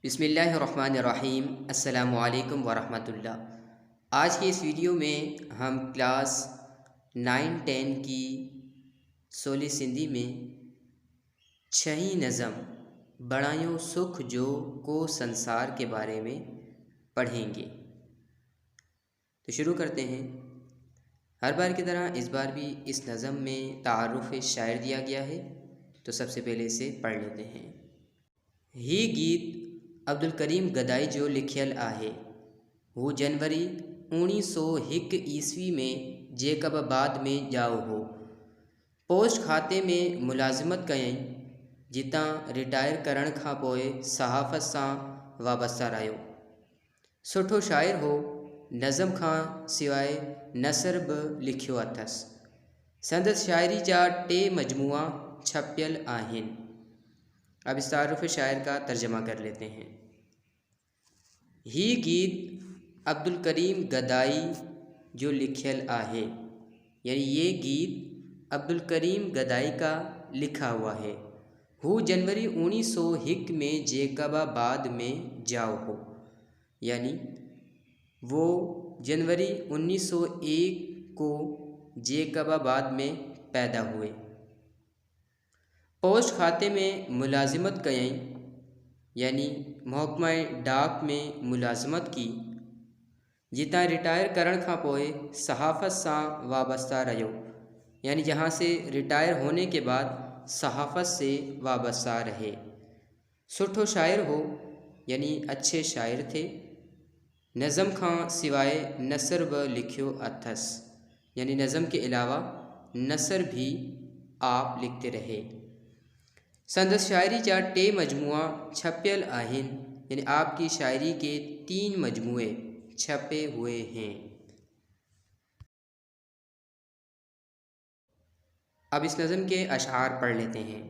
बिस्मिल्लाहिर्रहमानिर्रहीम। अस्सलामुअलैकुम वरहमतुल्लाह। आज की इस वीडियो में हम क्लास 9-10 की सोली सिंधी में छही नज़म बणायो सुख जो को संसार के बारे में पढ़ेंगे। तो शुरू करते हैं। हर बार की तरह इस बार भी इस नज़म में तारुफ़ शायर दिया गया है, तो सबसे पहले इसे पढ़ लेते हैं। ही गीत अब्दुल करीम गदाई जो लिखियल आहे, वो जनवरी 1901 ईस्वी में जैकबाबाद में जाओ हो। पोस्ट खाते में मुलाज़िमत कयई, जितां रिटायर करण खां पोइ सहाफ़त सां वाबस्ता रहियो। सुठो शाइर हो, नज़म खां सवाइ नसर बि लिखियो अथसि। संदसि शाइरी जा 2 मजमूआ छपियल आहिनि। अब इस तारुफ़ शायर का तर्जमा कर लेते हैं। ही गीत अब्दुल करीम गदाई जो लिखियल आहे, यानी ये गीत अब्दुल करीम गदाई का लिखा हुआ है। हु जनवरी 1901 में जैकबाबाद में जाओ हो, यानी वो जनवरी 1901 को जैकबाबाद में पैदा हुए। पोस्ट खाते में मुलाजिमत कयई, यानी महकमा डाक में मुलाजमत की। जितां रिटायर करण खां पोइ सहाफ़त सां वाबस्ता रहियो, यानी जहाँ से रिटायर होने के बाद सहाफ़त से वाबस्ता रहे। सुठो शाइर हो, यानी अच्छे शाइर थे। नज़म खां सिवाय नसर बि लिखियो अथसि, यानी नज़म के अलावा नसर भी आप लिखते रहे। संदसि शायरी जा 2 मजमुआ छपियल आहिनि, यानी आपकी शायरी के 3 मजमुए छपे हुए हैं। अब इस नज़म के अशआर पढ़ लेते हैं।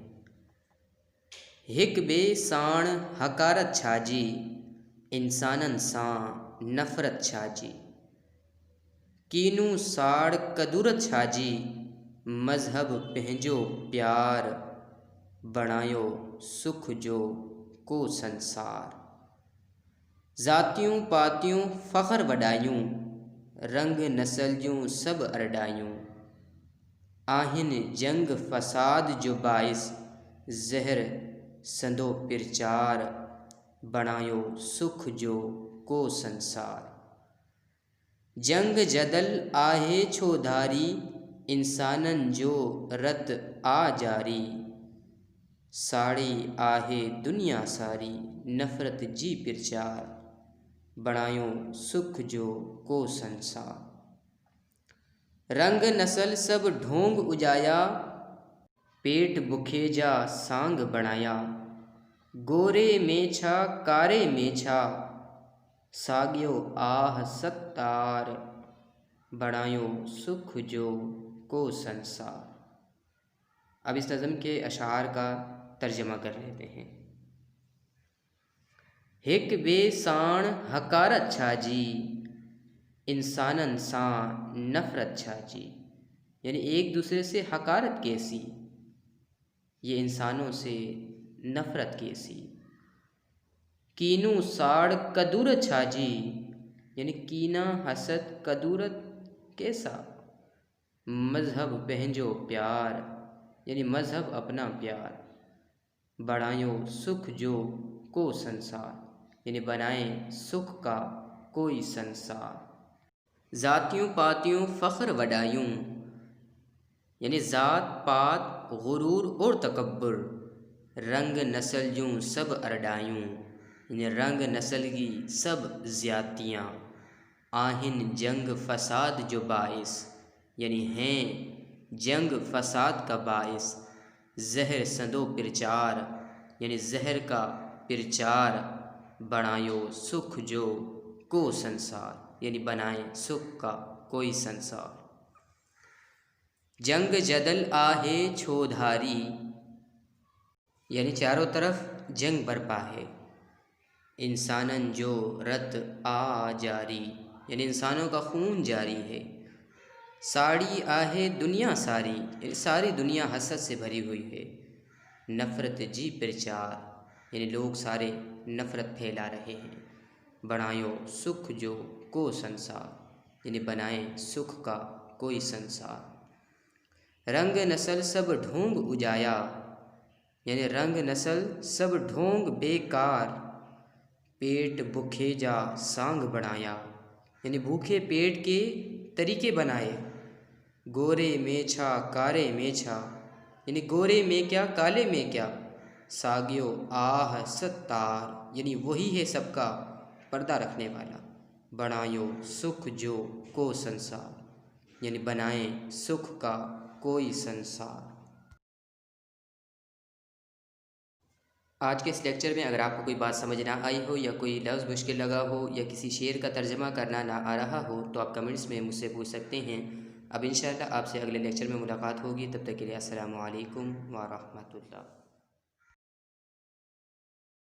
हिक बे साण हकारत छाजी, इंसानन सां नफ़रत छाजी। कीनू साड़ कदूरत छाजी, मज़हब पंहिंजो प्यार। बणायो सुख जो को संसार। ज़ातियूं पातियूं फ़ख्र वॾायूं, रंग नस्ल जूं सभु अरडायूं। आहिनि जंग फ़साद जो बाइस, ज़हर संदो प्रचार। बणायो सुख जो को संसार। जंग जदल आहे छो धारी, इंसानन जो रत आ जारी। साड़ी आहे दुनिया सारी, नफ़रत जी प्रचार। बणायो सुख जो को संसार। रंग नस्ल सब ढोंग उजाया, पेट बुखे जा सांग बणाया। गोरे में छा कारे में छा, साॻियो आह सत्तार। बणायो सुख जो को संसार। अब इस नज़म के अशआर का तर्जमा कर लेते हैं। हिक बे साण हकारत छाजी, इंसानन सां नफ़रत छाजी, यानी एक दूसरे से हकारत कैसी, ये इंसानों से नफ़रत कैसी। कीनू साड़ कदूरत छाजी, यानी कीना हसद कदूरत कैसा। मज़हब पंहिंजो प्यार, यानी मज़हब अपना प्यार। बढ़ायो सुख जो को संसार, यानी बनाए सुख का कोई संसार। ज़ातियों पातियों फ़ख्र वॾायूं, यानी ज़ात पात गुरूर और तकब्बुर। रंग नस्ल जूं सब अरडायूं, यानी रंग नस्ल की सब ज़्यादतियाँ। आहिन जंग फ़साद जो बाइस, यानी हैं जंग फ़साद का बाइस। ज़हर संदो प्रचार, यानी ज़हर का प्रचार। बणायो सुख जो को संसार, यानी बनाए सुख का कोई संसार। जंग जदल आहे छोधारी, यानी चारों तरफ जंग बरपा है। इंसानन जो रत आ जारी, यानी इंसानों का खून जारी है। साड़ी आहे दुनिया सारी, सारी दुनिया हसद से भरी हुई है। नफ़रत जी प्रचार, यानी लोग सारे नफ़रत फैला रहे हैं। बनायो सुख जो को संसार, यानी बनाएं सुख का कोई संसार। रंग नस्ल सब ढोंग उजाया, यानी रंग नस्ल सब ढोंग बेकार, पेट भूखे जा सांग बनाया, यानी भूखे पेट के तरीके बनाए। गोरे मेछा कारे मेछा, यानी गोरे में क्या काले में क्या, साग्यो आह सत्तार, यानी वही है सबका पर्दा रखने वाला। बनायो सुख जो को संसार, यानी बनाएं सुख का कोई संसार। आज के इस लेक्चर में अगर आपको कोई बात समझ ना आई हो या कोई लफ्ज़ मुश्किल लगा हो या किसी शेर का तर्जमा करना ना आ रहा हो तो आप कमेंट्स में मुझसे पूछ सकते हैं। अब इंशाअल्लाह आपसे अगले लेक्चर में मुलाकात होगी। तब तक के लिए अस्सलामु अलैकुम व रहमतुल्लाह।